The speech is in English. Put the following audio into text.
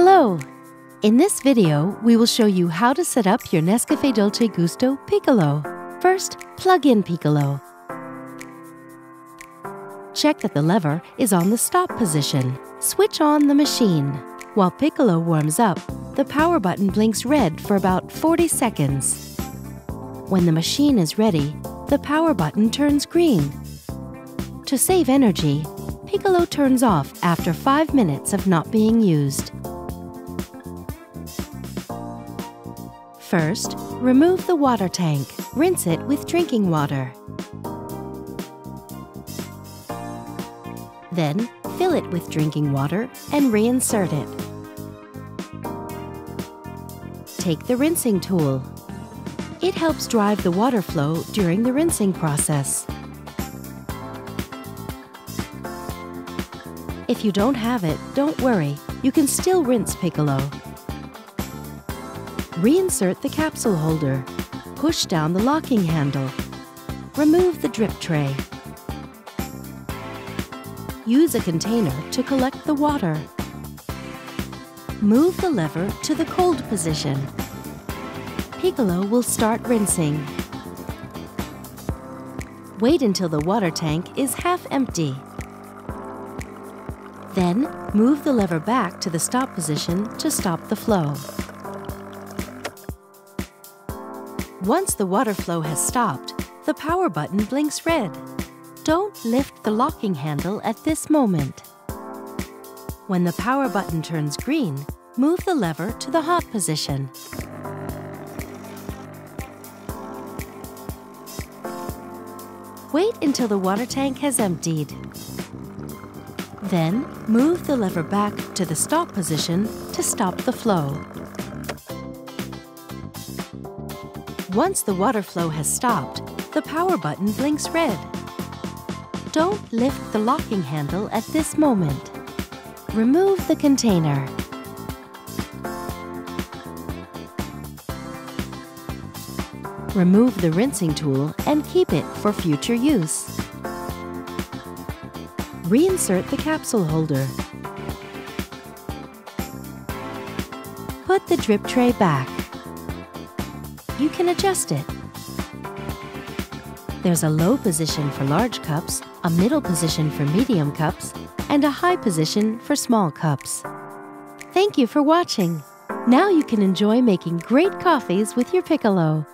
Hello! In this video, we will show you how to set up your NESCAFÉ Dolce Gusto Piccolo. First, plug in Piccolo. Check that the lever is on the stop position. Switch on the machine. While Piccolo warms up, the power button blinks red for about 40 seconds. When the machine is ready, the power button turns green. To save energy, Piccolo turns off after 5 minutes of not being used. First, remove the water tank. Rinse it with drinking water. Then, fill it with drinking water and reinsert it. Take the rinsing tool. It helps drive the water flow during the rinsing process. If you don't have it, don't worry. You can still rinse Piccolo. Reinsert the capsule holder. Push down the locking handle. Remove the drip tray. Use a container to collect the water. Move the lever to the cold position. Piccolo will start rinsing. Wait until the water tank is half empty. Then, move the lever back to the stop position to stop the flow. Once the water flow has stopped, the power button blinks red. Don't lift the locking handle at this moment. When the power button turns green, move the lever to the hot position. Wait until the water tank has emptied. Then, move the lever back to the stop position to stop the flow. Once the water flow has stopped, the power button blinks red. Don't lift the locking handle at this moment. Remove the container. Remove the rinsing tool and keep it for future use. Reinsert the capsule holder. Put the drip tray back. You can adjust it. There's a low position for large cups, a middle position for medium cups, and a high position for small cups. Thank you for watching. Now you can enjoy making great coffees with your Piccolo.